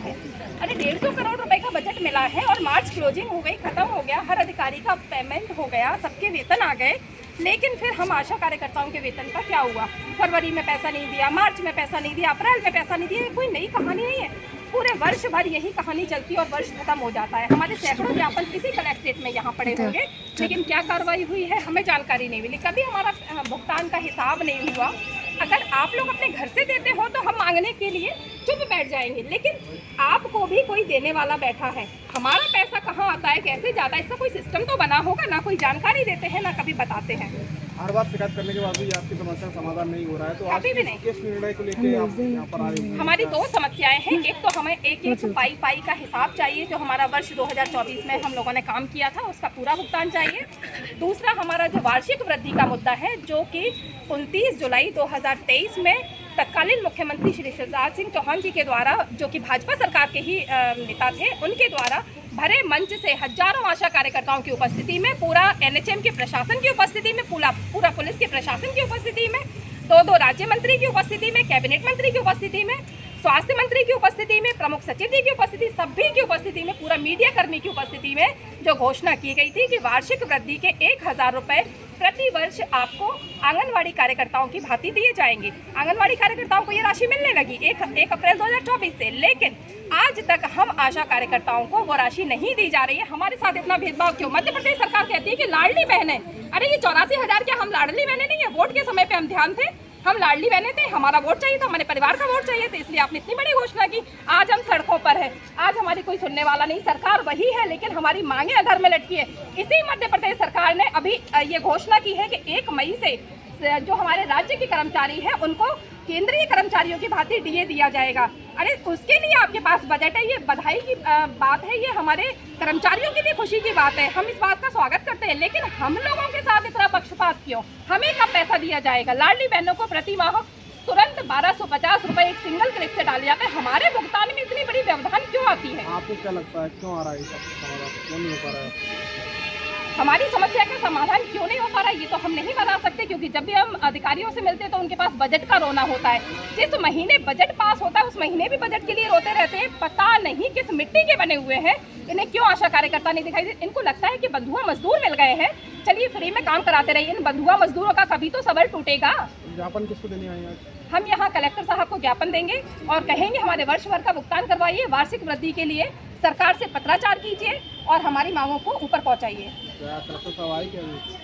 है। अरे 150 करोड़ रुपए का बजट मिला है और मार्च क्लोजिंग हो गई, खत्म हो गया, हर अधिकारी का पेमेंट हो गया, सबके वेतन आ गए, लेकिन फिर हम आशा कार्यकर्ताओं के वेतन का क्या हुआ? फरवरी में पैसा नहीं दिया, मार्च में पैसा नहीं दिया, अप्रैल में पैसा नहीं दिया। ये कोई नई कहानी नहीं है, पूरे वर्ष भर यही कहानी चलती है और वर्ष खत्म हो जाता है। हमारे सैकड़ों ज्ञापन किसी कलेक्ट्रेट में यहाँ पड़े होंगे, लेकिन क्या कार्रवाई हुई है हमें जानकारी नहीं मिली, कभी हमारा भुगतान का हिसाब नहीं हुआ। अगर आप लोग अपने घर से देते हो तो हम मांगने के लिए चुप बैठ जाएंगे, लेकिन आपको भी कोई देने वाला बैठा है। हमारा पैसा कहाँ आता है, कैसे जाता है, इसका कोई सिस्टम तो बना होगा ना। कोई जानकारी देते हैं ना कभी बताते हैं। हर बार शिकायत करने के बाद भी आपकी समस्या का समाधान नहीं हो रहा है, तो आज किस निर्णय को लेकर आप यहाँ पर आए हैं? हमारी दो समस्याएं हैं। एक तो हमें एक पाई का हिसाब चाहिए, जो हमारा वर्ष 2024 में हम लोगों ने काम किया था उसका पूरा भुगतान चाहिए। दूसरा हमारा जो वार्षिक वृद्धि का मुद्दा है, जो कि 29 जुलाई 2023 में तत्कालीन मुख्यमंत्री श्री शिवराज सिंह चौहान जी के द्वारा, जो कि भाजपा सरकार के ही नेता थे, उनके द्वारा भरे मंच से हजारों आशा कार्यकर्ताओं की उपस्थिति में, पूरा एनएचएम के प्रशासन की उपस्थिति में, पूरा पुलिस के प्रशासन की उपस्थिति में, दो राज्य मंत्री की उपस्थिति में, कैबिनेट मंत्री की उपस्थिति में, स्वास्थ्य मंत्री की उपस्थिति में, प्रमुख सचिव जी की उपस्थिति, सभी की उपस्थिति में, पूरा मीडिया कर्मी की उपस्थिति में जो घोषणा की गई थी कि वार्षिक वृद्धि के 1000 रुपये प्रति वर्ष आपको आंगनवाड़ी कार्यकर्ताओं की भांति दिए जाएंगे। आंगनवाड़ी कार्यकर्ताओं को ये राशि मिलने लगी 1 अप्रैल 2024 से, लेकिन आज तक हम आशा कार्यकर्ताओं को वो राशि नहीं दी जा रही है। हमारे साथ इतना भेदभाव क्यों? मध्य प्रदेश सरकार कहती है कि लाडली बहनें, अरे ये 84,000 क्या हम लाडली बहनें नहीं है? वोट के समय पे हम ध्यान थे, हम लाडली बहने थे, हमारा वोट चाहिए था, हमारे परिवार का वोट चाहिए था, इसलिए आपने इतनी बड़ी घोषणा की। आज हम सड़कों पर हैं, आज हमारी कोई सुनने वाला नहीं, सरकार वही है लेकिन हमारी मांगे अधर में लटकी है। इसी मध्य प्रदेश सरकार ने अभी ये घोषणा की है कि 1 मई से जो हमारे राज्य के कर्मचारी हैं उनको केंद्रीय कर्मचारियों की भांति डीए दिया जाएगा। अरे उसके लिए आपके पास बजट है, ये बधाई की बात है, ये हमारे कर्मचारियों की भी खुशी की बात है, हम इस बात का स्वागत करते हैं, लेकिन हम लोगों के साथ इतना पक्षपात क्यों? हमें कब पैसा दिया जाएगा? लाडली बहनों को प्रति माह तुरंत 1250 रुपए एक सिंगल क्लिक से डाले जाते हैं, हमारे भुगतान में इतनी बड़ी व्यवधान क्यों आती है? आपको क्या लगता है क्यों आ रहा है समाधान, क्यों नहीं हो पा रहा है? हमारी समस्या का समाधान क्यों नहीं हो पा रहा है ये तो हम नहीं बता सकते, क्योंकि जब भी हम अधिकारियों से मिलते हैं तो उनके पास बजट का रोना होता है। जिस महीने बजट पास होता है उस महीने भी बजट के लिए रोते रहते हैं। पता नहीं किस मिट्टी के बने हुए हैं, इन्हें क्यों आशा कार्यकर्ता नहीं दिखाई दे। इनको लगता है कि बंधुआ मजदूर मिल गए हैं, चलिए फ्री में काम कराते रहिए। इन बंधुआ मजदूरों का कभी तो सबर टूटेगा। ज्ञापन किसको देने आए आज? हम यहाँ कलेक्टर साहब को ज्ञापन देंगे और कहेंगे हमारे वर्ष भर का भुगतान करवाइए, वार्षिक वृद्धि के लिए सरकार से पत्राचार कीजिए और हमारी मांगों को ऊपर पहुंचाइए। कलेक्टर साहब आए क्या?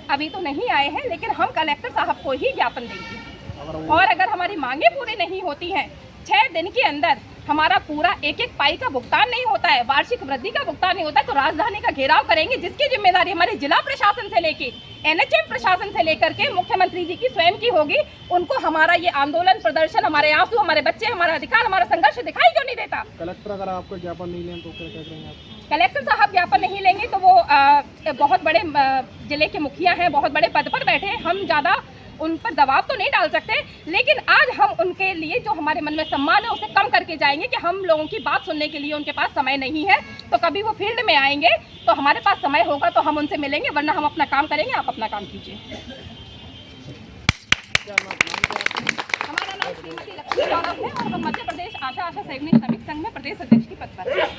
अभी तो नहीं आए हैं, लेकिन हम कलेक्टर साहब को ही ज्ञापन देंगे। और अगर हमारी मांगे पूरी नहीं होती हैं, 6 दिन के अंदर हमारा पूरा एक पाई का भुगतान नहीं होता है, वार्षिक वृद्धि का भुगतान नहीं होता है, तो राजधानी का घेराव करेंगे, जिसकी जिम्मेदारी हमारे जिला प्रशासन से लेके एनएचएम प्रशासन से लेकर के मुख्यमंत्री जी की स्वयं की होगी। उनको हमारा ये आंदोलन प्रदर्शन, हमारे आंसू, हमारे बच्चे, हमारा अधिकार, हमारा संघर्ष दिखाई क्यों नहीं देता? कलेक्टर अगर आपको ज्ञापन नहीं लें तो क्या करेंगे आप? कलेक्टर साहब ज्ञापन नहीं लेंगे तो वो बहुत बड़े जिले के मुखिया हैं, बहुत बड़े पद पर बैठे हैं, हम ज़्यादा उन पर दबाव तो नहीं डाल सकते, लेकिन आज हम उनके लिए जो हमारे मन में सम्मान है उसे कम करके जाएंगे कि हम लोगों की बात सुनने के लिए उनके पास समय नहीं है। तो कभी वो फील्ड में आएंगे तो हमारे पास समय होगा तो हम उनसे मिलेंगे, वरना हम अपना काम करेंगे, आप अपना काम कीजिए। हमारा नाम श्रीमती लक्ष्मी यादव है और हम मध्य प्रदेश आशा सैनिक श्रमिक संघ में प्रदेश अध्यक्ष की पद पर हैं।